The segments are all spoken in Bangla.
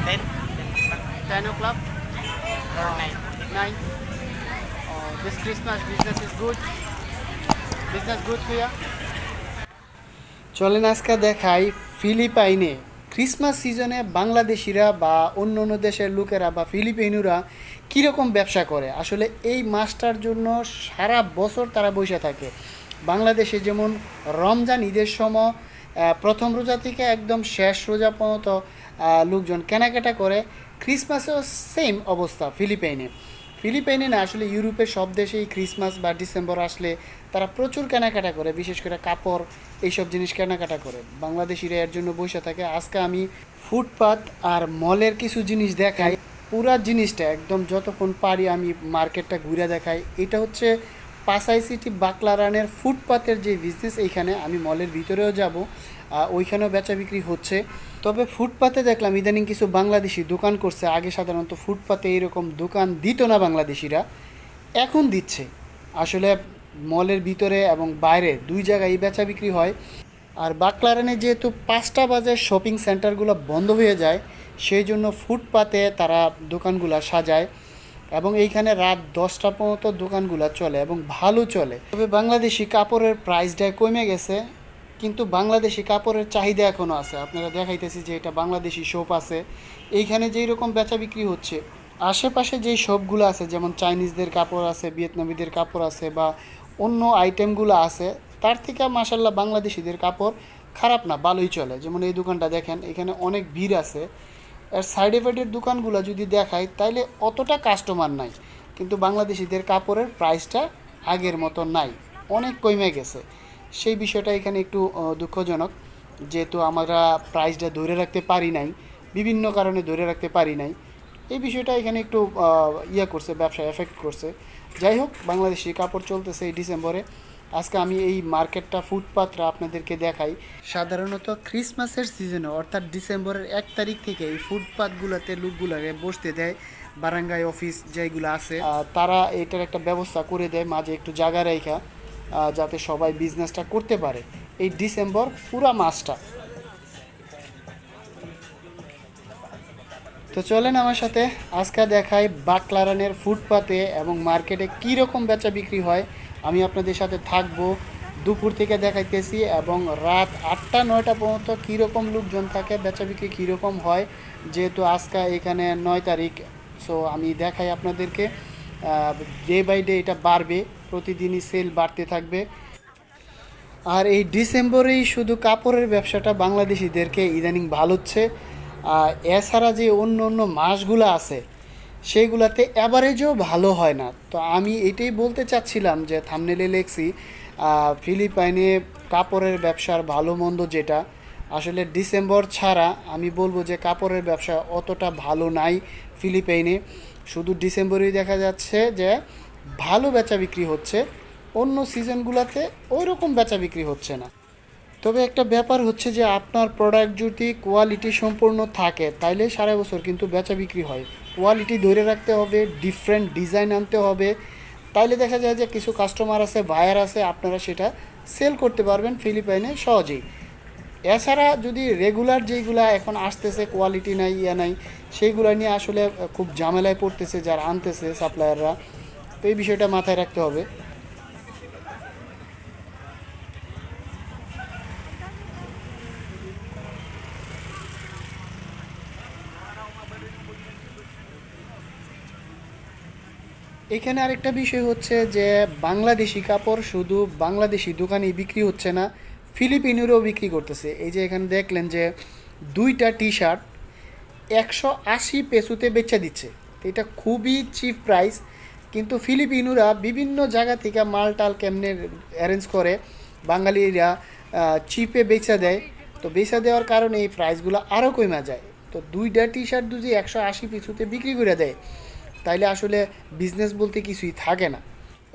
10, 10 o'clock? or 9. 9? This Christmas business is good? Business good here? চলেন আজকে দেখাই ফিলিপাইনে ক্রিসমাস সিজনে বাংলাদেশিরা বা অন্য অন্য দেশের লোকেরা বা ফিলিপাইনুরা কীরকম ব্যবসা করে। আসলে এই মাসটার জন্য সারা বছর তারা বসে থাকে। বাংলাদেশে যেমন রমজান ঈদের সময় প্রথম রোজা থেকে একদম শেষ রোজা পর্যন্ত লোকজন কেনাকাটা করে, ক্রিসমাসেও সেম অবস্থা ফিলিপাইনে না, আসলে ইউরোপের সব দেশেই ক্রিসমাস বা ডিসেম্বর আসলে তারা প্রচুর কেনাকাটা করে, বিশেষ করে কাপড় এইসব জিনিস কেনাকাটা করে। বাংলাদেশিরা এর জন্য বসে থাকে। আজকে আমি ফুটপাত আর মলের কিছু জিনিস দেখাই, পুরা জিনিসটা একদম যতক্ষণ পারি আমি মার্কেটটা ঘুরে দেখাই। এটা হচ্ছে পাসাই সিটি বাকলারানের ফুটপাতের যে বিজনেস, এইখানে আমি মলের ভিতরেও যাব, ওইখানেও বেচা বিক্রি হচ্ছে। তবে ফুটপাতে দেখলাম ইদানিং কিছু বাংলাদেশি দোকান করছে। আগে সাধারণত ফুটপাতে এইরকম দোকান দিত না বাংলাদেশিরা, এখন দিচ্ছে। আসলে মলের ভিতরে এবং বাইরে দুই জায়গায় বেচা বিক্রি হয়। আর বাকলারানে যেহেতু 5টা বাজে শপিং সেন্টারগুলো বন্ধ হয়ে যায়, সেই জন্য ফুটপাতে তারা দোকানগুলো সাজায় এবং এইখানে রাত 10টা পর্যন্ত দোকানগুলো চলে এবং ভালো চলে। তবে বাংলাদেশি কাপড়ের প্রাইসটা কমে গেছে, কিন্তু বাংলাদেশি কাপড়ের চাহিদা এখনও আছে। আপনারা দেখাইতেছি যে এটা বাংলাদেশি শপ আছে। এইখানে যেই রকম বেচা বিক্রি হচ্ছে, আশেপাশে যেই শপগুলো আছে, যেমন চাইনিজদের কাপড় আছে, ভিয়েতনামিদের কাপড় আছে বা অন্য আইটেমগুলো আছে, তার থেকে মাশাল্লাহ বাংলাদেশিদের কাপড় খারাপ না, ভালোই চলে। যেমন এই দোকানটা দেখেন, এখানে অনেক ভিড় আছে। এর সাইড এফেক্টের দোকানগুলো যদি দেখাই তাইলে অতটা কাস্টমার নাই, কিন্তু বাংলাদেশিদের কাপড়ের প্রাইসটা আগের মতো নাই, অনেক কমে গেছে। সেই বিষয়টা এখানে একটু দুঃখজনক, যেহেতু আমরা প্রাইসটা ধরে রাখতে পারি নাই, বিভিন্ন কারণে ধরে রাখতে পারি নাই। এই বিষয়টা এখানে একটু করছে, ব্যবসায় এফেক্ট করছে। যাই হোক, বাংলাদেশি কাপড় চলতেছে এই ডিসেম্বরে। আজকে আমি এই মার্কেটটা ফুটপাতটা আপনাদেরকে দেখাই। সাধারণত ক্রিসমাসের সিজনে অর্থাৎ ডিসেম্বরের 1 তারিখ থেকে এই ফুটপাতগুলোতে লোকগুলোকে বসতে দেয়। বারাঙ্গাই অফিস যেগুলো আছে তারা এটার একটা ব্যবস্থা করে দেয়, মাঝে একটু জায়গা রেখা, যাতে সবাই বিজনেসটা করতে পারে এই ডিসেম্বর পুরা মাসটা। তো চলেন আমার সাথে আজকে দেখাই বাকলারানের ফুটপাতে এবং মার্কেটে কী রকম বেচা বিক্রি হয়। আমি আপনাদের সাথে থাকবো, দুপুর থেকে দেখাইতেছি এবং রাত 8টা 9টা পর্যন্ত কীরকম লোকজন থাকে, বেচা বিক্রি কীরকম হয়। যেহেতু আজকে এখানে 9 তারিখ, সো আমি দেখাই আপনাদেরকে। ডে বাই ডে এটা বাড়বে, প্রতিদিনই সেল বাড়তে থাকবে। আর এই ডিসেম্বরেই শুধু কাপড়ের ব্যবসাটা বাংলাদেশিদেরকে ইদানিং ভালোচ্ছে। এছাড়া যে অন্য অন্য মাসগুলো আছে সেইগুলাতে অ্যাভারেজও ভালো হয় না। তো আমি এটাই বলতে চাচ্ছিলাম যে থাম্বনেলে লেখছি ফিলিপাইনে কাপড়ের ব্যবসার ভালো মন্দ যেটা, আসলে ডিসেম্বর ছাড়া আমি বলবো যে কাপড়ের ব্যবসা অতটা ভালো নাই ফিলিপাইনে। শুধু ডিসেম্বরেই দেখা যাচ্ছে যে ভালো বেচা বিক্রি হচ্ছে, অন্য সিজনগুলোতে ওই রকম বেচা বিক্রি হচ্ছে না। তবে একটা ব্যাপার হচ্ছে যে আপনার প্রোডাক্ট যদি কোয়ালিটি সম্পূর্ণ থাকে তাইলে সারা বছর কিন্তু বেচা বিক্রি হয়। কোয়ালিটি ধরে রাখতে হবে, ডিফারেন্ট ডিজাইন আনতে হবে, তাইলে দেখা যায় যে কিছু কাস্টমার আছে, বায়ার আছে, আপনারা সেটা সেল করতে পারবেন ফিলিপাইনে সহজেই। এছাড়া যদি রেগুলার যেইগুলা এখন আসতেছে কোয়ালিটি নাই নাই, সেইগুলো নিয়ে আসলে খুব ঝামেলায় পড়তেছে যারা আনতেছে সাপ্লায়াররা। তো এই বিষয়টা মাথায় রাখতে হবে। এখানে আরেকটা বিষয় হচ্ছে যে বাংলাদেশি কাপড় শুধু বাংলাদেশি দোকানেই বিক্রি হচ্ছে না, ফিলিপিনোরাও বিক্রি করতেছে। এই যে এখানে দেখলেন যে 2টা টি শার্ট 180 পেসোতে বেচা দিচ্ছে। তো এটা খুবই চিপ প্রাইস, কিন্তু ফিলিপিনোরা বিভিন্ন জায়গা থেকে মাল টাল কেমনে অ্যারেঞ্জ করে বাঙালিরা চিপে বেচা দেয়। তো বেচা দেওয়ার কারণে এই প্রাইসগুলো আরও কমে যায়। তো 2টা টি শার্ট যদি 180 পেসোতে বিক্রি করে দেয় তাইলে আসলে বিজনেস বলতে কিছুই থাকে না।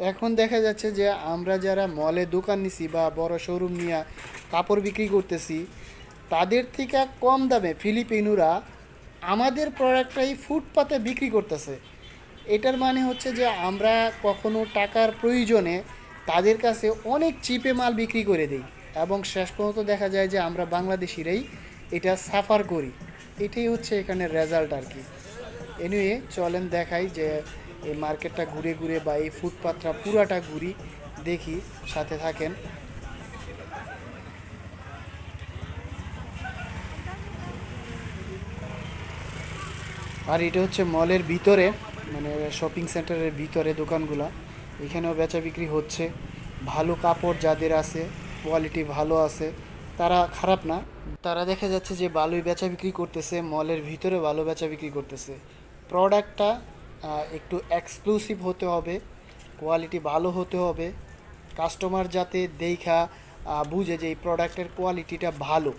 এখন দেখা যাচ্ছে যে আমরা যারা মলে দোকান নিছি বা বড় শোরুম নিয়ে কাপড় বিক্রি করতেছি, তাদের থেকে কম দামে ফিলিপিনোরা আমাদের প্রোডাক্টটাই ফুটপাতে বিক্রি করতেছে। এটার মানে হচ্ছে যে আমরা কখনো টাকার প্রয়োজনে তাদের কাছে অনেক চিপে মাল বিক্রি করে দিই এবং শেষ পর্যন্ত দেখা যায় যে আমরা বাংলাদেশিরাই এটা সাফার করি। এটাই হচ্ছে এখানে রেজাল্ট আর কি। এনিওয়ে চলেন দেখাই যে এই মার্কেটটা ঘুরে ঘুরে বা এই ফুটপাথটা পুরাটা ঘুরি, দেখি, সাথে থাকেন। আর এটা হচ্ছে মলের ভিতরে, মানে শপিং সেন্টারের ভিতরে দোকানগুলা। এখানেও বেচা বিক্রি হচ্ছে। ভালো কাপড় যাদের আছে, কোয়ালিটি ভালো আছে, তারা খারাপ না, তারা দেখা যাচ্ছে যে ভালোই বেচা বিক্রি করতেছে, মলের ভিতরে ভালো বেচা বিক্রি করতেছে। প্রোডাক্টটা একটু এক্সক্লুসিভ হতে হবে, কোয়ালিটি ভালো হতে হবে, কাস্টমার যাতে দেখা বুঝে যে এই প্রোডাক্টের কোয়ালিটিটা ভালো।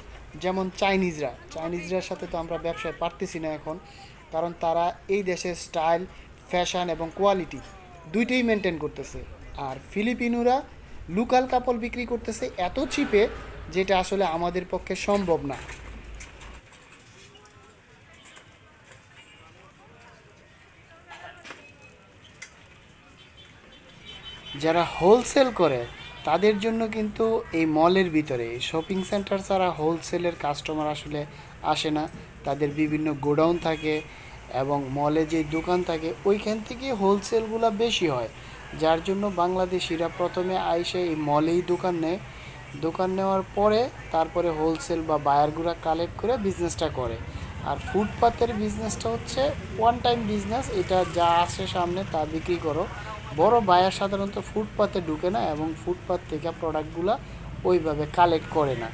যেমন চাইনিজরার সাথে তো আমরা ব্যবসায় পারতেছি না এখন, কারণ তারা এই দেশের স্টাইল, ফ্যাশন এবং কোয়ালিটি দুইটাই মেনটেন করতেছে। আর ফিলিপিনোরা লোকাল কাপড় বিক্রি করতেছে এত চিপে, যেটা আসলে আমাদের পক্ষে সম্ভব না। যারা হোলসেল করে তাদের জন্য কিন্তু এই মলের ভিতরে শপিং সেন্টার ছাড়া হোলসেলের কাস্টমার আসলে আসে না। তাদের বিভিন্ন গোডাউন থাকে এবং মলে যে দোকান থাকে ওইখান থেকে হোলসেলগুলো বেশি হয়, যার জন্য বাংলাদেশিরা প্রথমে আইসে এই মলেই দোকান নেয়। দোকান নেওয়ার পরে তারপরে হোলসেল বা বায়ারগুলা কালেক্ট করে বিজনেসটা করে। আর ফুটপাতের বিজনেসটা হচ্ছে ওয়ান টাইম বিজনেস, এটা যা আসে সামনে তা বিক্রি করো। বড় বায়ার সাধারণত ফুটপাতে ঢুকে না এবং ফুটপাত থেকে প্রোডাক্টগুলো ওইভাবে কালেক্ট করে না।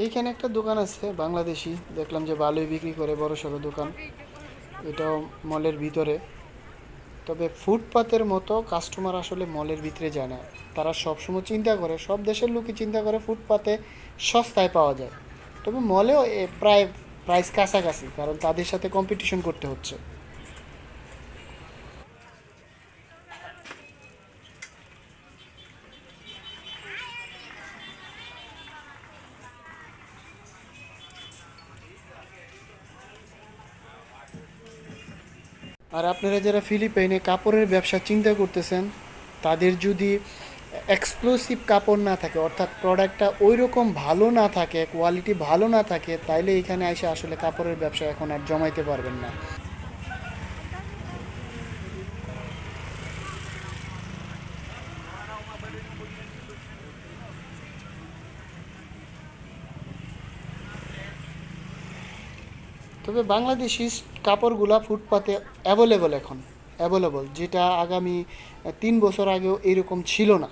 এইখানে একটা দোকান আছে বাংলাদেশি, দেখলাম যে ভালোই বিক্রি করে, বড় সড়ো দোকান। এটাও মলের ভিতরে। তবে ফুটপাতের মতো কাস্টমার আসলে মলের ভিতরে যায় না। তারা সবসময় চিন্তা করে, সব দেশের লোকই চিন্তা করে ফুটপাতে সস্তায় পাওয়া যায়। তবে মলেও প্রায় প্রাইস কাছাকাছি, কারণ তাদের সাথে কম্পিটিশন করতে হচ্ছে। আর আপনারা যারা ফিলিপাইনে কাপড়ের ব্যবসা চিন্তা করতেছেন, তাদের যদি এক্সক্লুসিভ কাপড় না থাকে, অর্থাৎ প্রোডাক্টটা ওই রকম ভালো না থাকে, কোয়ালিটি ভালো না থাকে, তাইলে এখানে এসে আসলে কাপড়ের ব্যবসা এখন আর জমাইতে পারবেন না। তবে বাংলাদেশি কাপড়গুলা ফুটপাতে অ্যাভেলেবল এখন, অ্যাভেলেবল, যেটা আগামী 3 বছর আগেও এরকম ছিল না।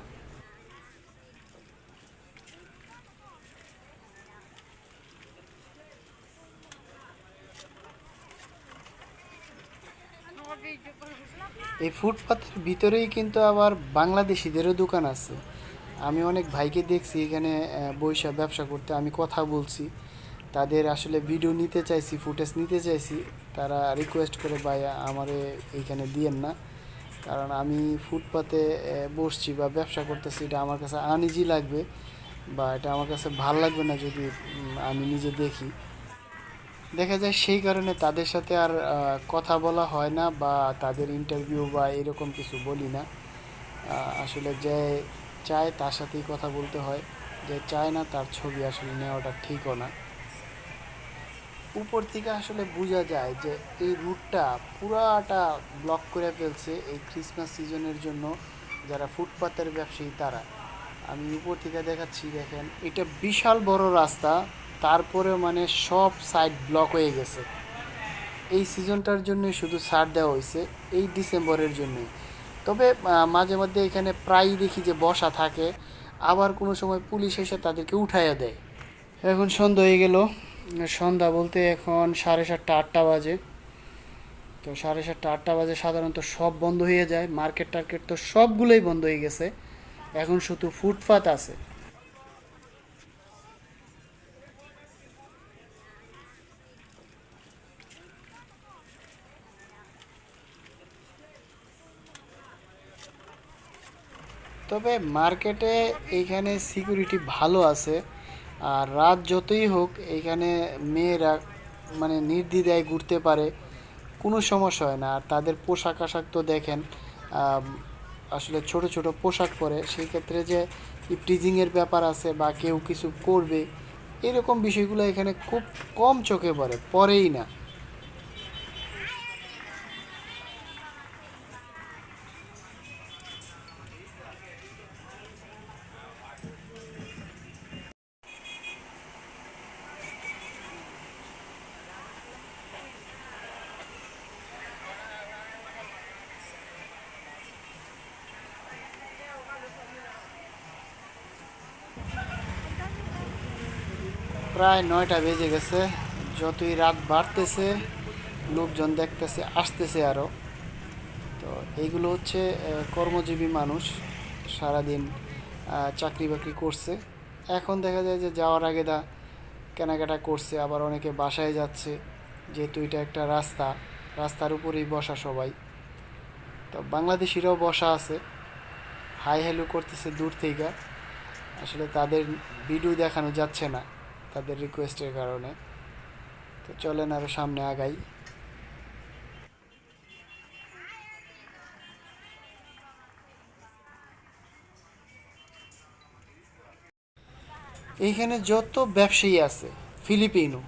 এই ফুটপাতের ভিতরেই কিন্তু আবার বাংলাদেশিদেরও দোকান আছে। আমি অনেক ভাইকে দেখছি এখানে বইসা ব্যবসা করতে, আমি কথা বলছি, তাদের আসলে ভিডিও নিতে চাইছি, ফুটেজ নিতে চাইছি। তারা রিকোয়েস্ট করে, ভাই আমারে এইখানে দিয়েন না, কারণ আমি ফুটপাতে বসছি বা ব্যবসা করতেছি, এটা আমার কাছে আনইজি লাগবে, বা এটা আমার কাছে ভাল লাগবে না যদি আমি নিজে দেখি। দেখা যায় সেই কারণে তাদের সাথে আর কথা বলা হয় না, বা তাদের ইন্টারভিউ বা এরকম কিছু বলি না। আসলে যে চায় তার সাথেই কথা বলতে হয়, যে চায় না তার ছবি আসলে নেওয়াটা ঠিকও না। উপর থেকে আসলে বোঝা যায় যে এই রুটটা পুরাটা ব্লক করে ফেলছে এই ক্রিসমাস সিজনের জন্য যারা ফুটপাতের ব্যবসায়ী তারা। আমি উপর থেকে দেখাচ্ছি, দেখেন এটা বিশাল বড় রাস্তা, তারপরেও মানে সব সাইড ব্লক হয়ে গেছে। এই সিজনটার জন্য শুধু ছাড় দেওয়া হয়েছে, এই ডিসেম্বরের জন্যই। তবে মাঝে মধ্যে এখানে প্রায়ই দেখি যে বসা থাকে, আবার কোনো সময় পুলিশ এসে তাদেরকে উঠাইয়া দেয়। এখন সন্ধ্যা হয়ে গেল। সন্ধ্যা বলতে এখন 7:30-8টা বাজে। তো 7:30-8টা বাজে সাধারণত সব বন্ধ হয়ে যায়, মার্কেট টার্কেট তো সবগুলোই বন্ধ হয়ে গেছে, এখন শুধু ফুটপাত আছে। তবে মার্কেটে এইখানে সিকিউরিটি ভালো আছে। আর রাত যতই হোক এইখানে মেয়েরা মানে নির্দ্বিধায় ঘুরতে পারে, কোনো সমস্যা হয় না। আর তাদের পোশাক আশাক তো দেখেন, আম, আসলে ছোট ছোট পোশাক পরে, সেই ক্ষেত্রে যে ইপটিজিংয়ের ব্যাপার আছে বা কেউ কিছু করবে এরকম বিষয়গুলো এখানে খুব কম চোখে পড়ে, পড়েই না। প্রায় 9টা বেজে গেছে, যতই রাত বাড়তেছে লোকজন দেখতেছে আসতেছে আরও। তো এইগুলো হচ্ছে কর্মজীবী মানুষ, সারাদিন চাকরি বাকরি করছে, এখন দেখা যায় যে যাওয়ার আগে কেনাকাটা করছে, আবার অনেকে বাসায় যাচ্ছে, যেহেতু এটা একটা রাস্তা, রাস্তার উপরেই বসা সবাই। তো বাংলাদেশিরাও বসা আছে, হাই হ্যালো করতেছে দূর থেকে। আসলে তাদের ভিডিও দেখানো যাচ্ছে না তাদের রিকোয়েস্টের কারণে। তো চলেন আরও সামনে আগাই। এইখানে যত ব্যবসায়ী আছে ফিলিপিনো,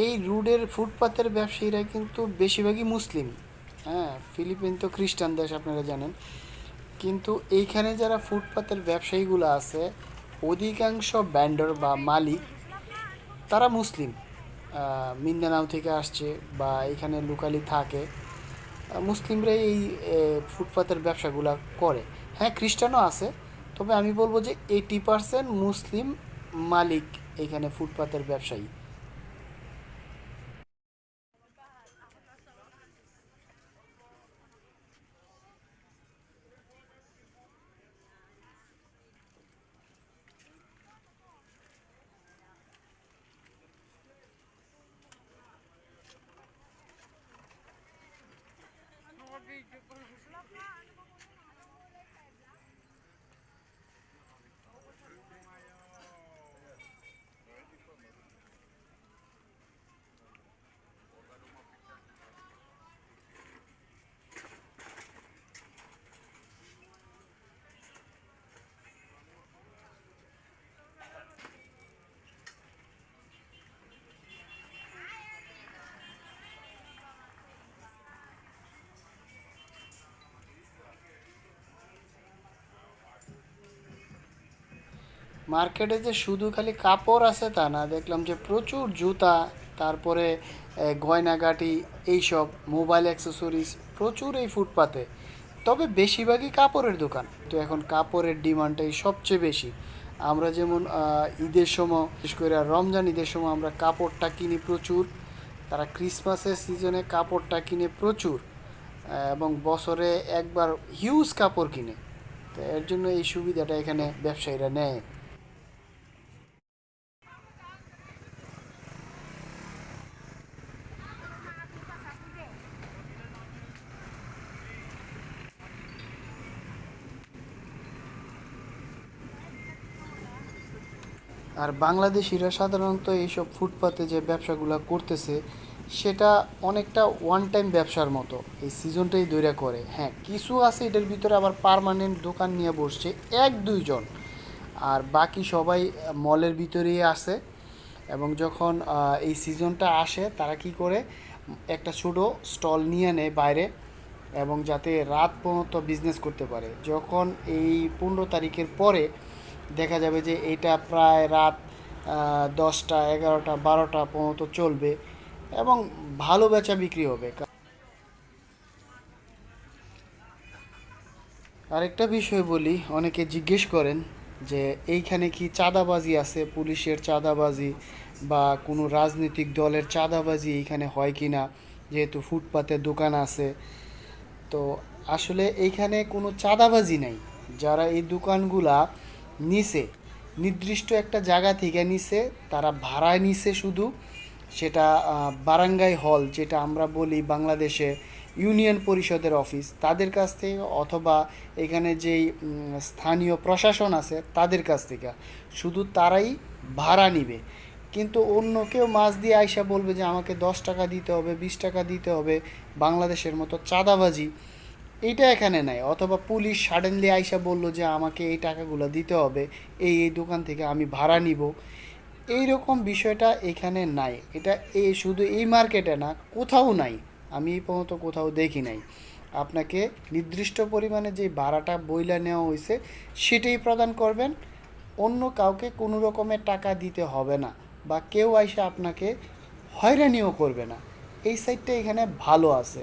এই রোডের ফুটপাতের ব্যবসায়ীরা কিন্তু বেশিরভাগই মুসলিম। হ্যাঁ, ফিলিপিন তো খ্রিস্টান দেশ আপনারা জানেন, কিন্তু এইখানে যারা ফুটপাতের ব্যবসায়ীগুলো আছে অধিকাংশ ব্যান্ডর বা মালিক তারা মুসলিম, মিন্দানাও থেকে আসছে বা এখানে লোকালি থাকে। মুসলিমরাই এই ফুটপাতের ব্যবসাগুলো করে। হ্যাঁ, খ্রিস্টানও আছে, তবে আমি বলবো যে 80% মুসলিম মালিক এখানে ফুটপাতের ব্যবসায়ী। মার্কেটে যে শুধু খালি কাপড় আছে তা না, দেখলাম যে প্রচুর জুতা, তারপরে গয়নাগাটি, এইসব মোবাইল অ্যাক্সেসরিজ প্রচুর এই ফুটপাতে। তবে বেশিরভাগই কাপড়ের দোকান, তো এখন কাপড়ের ডিমান্ডটাই সবচেয়ে বেশি। আমরা যেমন ঈদের সময়, বিশেষ করে রমজান ঈদের সময় আমরা কাপড়টা কিনি প্রচুর, তারা ক্রিসমাসের সিজনে কাপড়টা কিনে প্রচুর, এবং বছরে একবার হিউজ কাপড় কিনে। তো এর জন্য এই সুবিধাটা এখানে ব্যবসায়ীরা নেয়। আর বাংলাদেশিরা সাধারণত এইসব ফুটপাতে যে ব্যবসাগুলো করতেছে সেটা অনেকটা ওয়ান টাইম ব্যবসার মতো, এই সিজনটাই দৈরা করে। হ্যাঁ, কিছু আছে এটার ভিতরে আবার পার্মানেন্ট দোকান নিয়ে বসছে এক দুইজন, আর বাকি সবাই মলের ভিতরেই আসে। এবং যখন এই সিজনটা আসে তারা কি করে, একটা ছোটো স্টল নিয়ে নেয় বাইরে, এবং যাতে রাত পর্যন্ত বিজনেস করতে পারে। যখন এই 15 তারিখের পরে দেখা যাবে যে এটা প্রায় রাত 10টা 11টা 12টা পর্যন্ত চলবে, এবং ভালো বেচা বিক্রি হবে। আরেকটা বিষয় বলি, অনেকে জিজ্ঞেস করেন যে এইখানে কি চাঁদাবাজি আছে, পুলিশের চাঁদাবাজি বা কোনো রাজনৈতিক দলের চাঁদাবাজি এইখানে হয় কি না, যেহেতু ফুটপাতে দোকান আছে। তো আসলে এইখানে কোনো চাঁদাবাজি নাই। যারা এই দোকানগুলা নিছে, নির্দিষ্ট একটা জায়গা থেকে নিছে, তারা ভাড়ায় নিছে শুধু। সেটা বারাঙ্গাই হল, যেটা আমরা বলি বাংলাদেশে ইউনিয়ন পরিষদের অফিস, তাদের কাছ থেকে, অথবা এখানে যেই স্থানীয় প্রশাসন আছে তাদের কাছ থেকে, শুধু তারাই ভাড়া নিবে। কিন্তু অন্য কেউ মাছ দিয়ে আইসা বলবে যে আমাকে 10 টাকা দিতে হবে, 20 টাকা দিতে হবে, বাংলাদেশের মতো চাঁদাবাজি এইটা এখানে নাই। অথবা পুলিশ সাডেনলি আইসা বলল যে আমাকে এই টাকাগুলো দিতে হবে, এই দোকান থেকে আমি ভাড়া নিব, এই রকম বিষয়টা এখানে নাই। এটা এই শুধু এই মার্কেটে না, কোথাও নাই, আমি এই পর্যন্ত কোথাও দেখি নাই। আপনাকে নির্দিষ্ট পরিমাণে যে ভাড়াটা বইলা নেওয়া হয়েছে সেটাই প্রদান করবেন, অন্য কাউকে কোনো রকমের টাকা দিতে হবে না, বা কেউ আইসা আপনাকে হয়রানিও করবে না। এই সাইডটা এখানে ভালো আছে।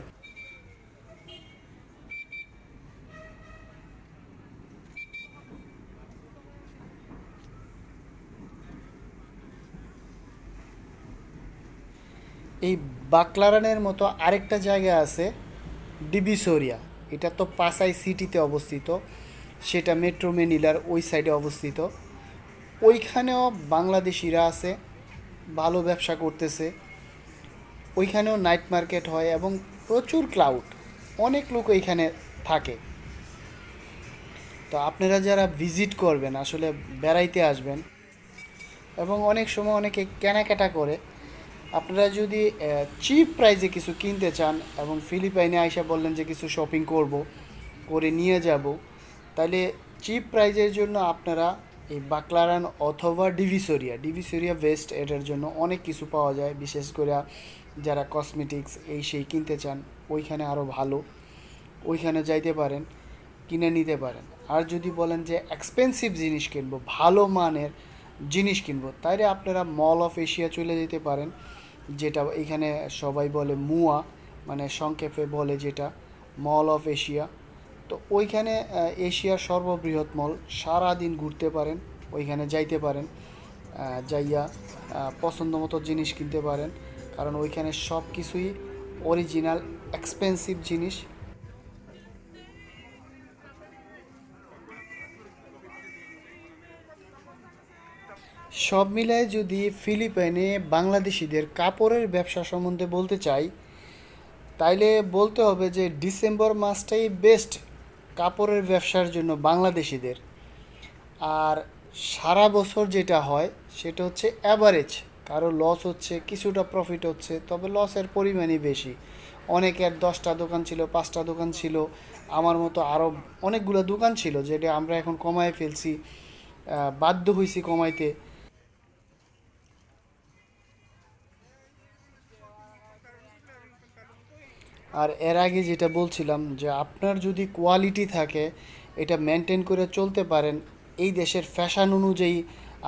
এই বাকলারানের মতো আরেকটা জায়গা আছে, ডিবিসোরিয়া। এটা তো পাসাই সিটিতে অবস্থিত, সেটা মেট্রো মেনিলার ওই সাইডে অবস্থিত। ওইখানেও বাংলাদেশিরা আছে, ভালো ব্যবসা করতেছে। ওইখানেও নাইট মার্কেট হয় এবং প্রচুর ক্রাউড, অনেক লোক ওইখানে থাকে। তো আপনারা যারা ভিজিট করবেন, আসলে বেড়াইতে আসবেন এবং অনেক সময় অনেকে কেনাকাটা করে, আপনারা যদি চিপ প্রাইসে কিছু কিনতে চান এবং ফিলিপাইনে আইসা বললেন যে কিছু শপিং করব, করে নিয়ে যাব, তাহলে চিপ প্রাইজের জন্য আপনারা এই বাকলারান অথবা ডিভিসোরিয়া ওয়েস্ট, এটার জন্য অনেক কিছু পাওয়া যায়। বিশেষ করে যারা কসমেটিক্স এই সেই কিনতে চান, ওইখানে আরও ভালো, ওইখানে যাইতে পারেন, কিনে নিতে পারেন। আর যদি বলেন যে এক্সপেন্সিভ জিনিস কিনবো, ভালো মানের জিনিস কিনবো, তাইলে আপনারা মল অফ এশিয়া চলে যেতে পারেন, যেটা এখানে সবাই বলে মুয়া, মানে সংক্ষেপে বলে যেটা মল অফ এশিয়া। তো ওইখানে এশিয়ার সর্ববৃহৎ মল, সারা দিন ঘুরতে পারেন, ওইখানে যাইতে পারেন, যাইয়া পছন্দ মতো জিনিস কিনতে পারেন, কারণ ওইখানে সব কিছুই অরিজিনাল এক্সপেন্সিভ জিনিস। সব মিলায় যদি ফিলিপাইনে বাংলাদেশিদের কাপড়ের ব্যবসা সম্বন্ধে বলতে চাই, তাইলে বলতে হবে যে ডিসেম্বর মাসটাই বেস্ট কাপড়ের ব্যবসার জন্য বাংলাদেশিদের। আর সারা বছর যেটা হয় সেটা হচ্ছে অ্যাভারেজ, কারো লস হচ্ছে, কিছুটা প্রফিট হচ্ছে, তবে লসের পরিমাণই বেশি। অনেকের 10টা দোকান ছিল, 5টা দোকান ছিল, আমার মতো আরও অনেকগুলো দোকান ছিল, যেটা আমরা এখন কমায় ফেলছি, বাধ্য হয়েছি কমাইতে। আর এর আগে যেটা বলছিলাম যে আপনার যদি কোয়ালিটি থাকে, এটা মেনটেন করে চলতে পারেন, এই দেশের ফ্যাশন অনুযায়ী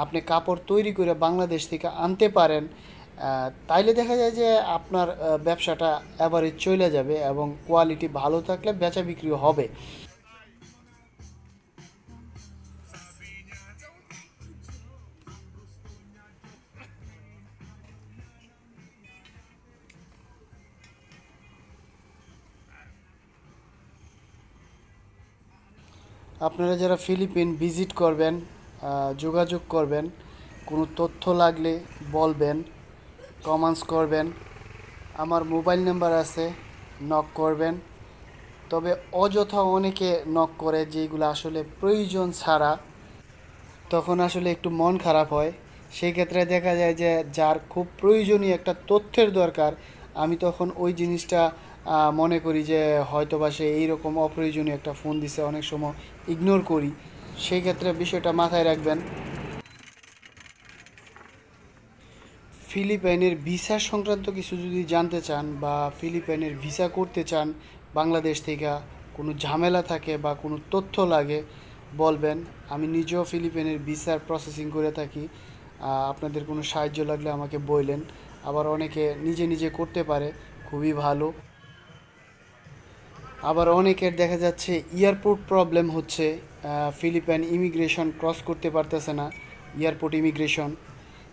আপনি কাপড় তৈরি করে বাংলাদেশ থেকে আনতে পারেন, তাইলে দেখা যায় যে আপনার ব্যবসাটা অ্যাভারেজ চলে যাবে এবং কোয়ালিটি ভালো থাকলে বেচা বিক্রি হবে। আপনারা যারা ফিলিপিন ভিজিট করবেন, যোগাযোগ করবেন, কোনো তথ্য লাগলে বলবেন, কমেন্টস করবেন, আমার মোবাইল নাম্বার আছে, নক করবেন। তবে অযথা অনেকে নক করে যেগুলো আসলে প্রয়োজন ছাড়া, তখন আসলে একটু মন খারাপ হয়। সেই ক্ষেত্রে দেখা যায় যে যার খুব প্রয়োজনীয় একটা তথ্যের দরকার, আমি তখন ওই জিনিসটা মনে করি যে হয়তোবা সে এইরকম অপ্রয়োজনীয় একটা ফোন দিছে, অনেক সময় ইগনোর করি। সেই ক্ষেত্রে বিষয়টা মাথায় রাখবেন। ফিলিপাইনের ভিসা সংক্রান্ত কিছু যদি জানতে চান বা ফিলিপাইনের ভিসা করতে চান বাংলাদেশ থেকে, কোনো ঝামেলা থাকে বা কোনো তথ্য লাগে, বলবেন। আমি নিজেও ফিলিপাইনের ভিসার প্রসেসিং করে থাকি, আপনাদের কোনো সাহায্য লাগলে আমাকে বললেন। আবার অনেকে নিজে নিজে করতে পারে, খুবই ভালো। আবার অনেকের দেখা যাচ্ছে এয়ারপোর্ট প্রবলেম হচ্ছে, ফিলিপাইন ইমিগ্রেশন ক্রস করতে পারতেছে না, এয়ারপোর্ট ইমিগ্রেশন।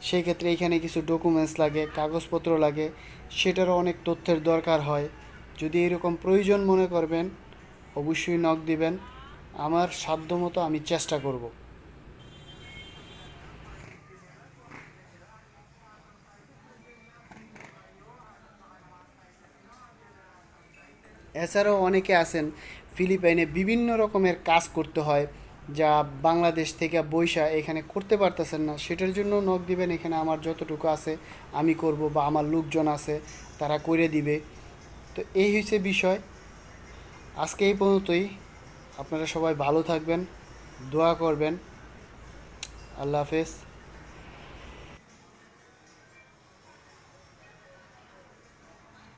সেই ক্ষেত্রে এখানে কিছু ডকুমেন্টস লাগে, কাগজপত্র লাগে, সেটারও অনেক তথ্যের দরকার হয়। যদি এরকম প্রয়োজন মনে করবেন, অবশ্যই নক দিবেন, আমার সাধ্যমতো আমি চেষ্টা করব। এছাড়াও অনেকে আছেন, ফিলিপাইনে বিভিন্ন রকমের কাজ করতে হয়, যা বাংলাদেশ থেকে বইসা এখানে করতে পারতেছেন না, সেটার জন্য নক দিবেন। এখানে আমার যতটুকু আছে আমি করব, বা আমার লোকজন আছে তারা করে দিবে। তো এই হচ্ছে বিষয়। আজকে এই পর্যন্তই। আপনারা সবাই ভালো থাকবেন, দোয়া করবেন। আল্লাহ হাফেজ।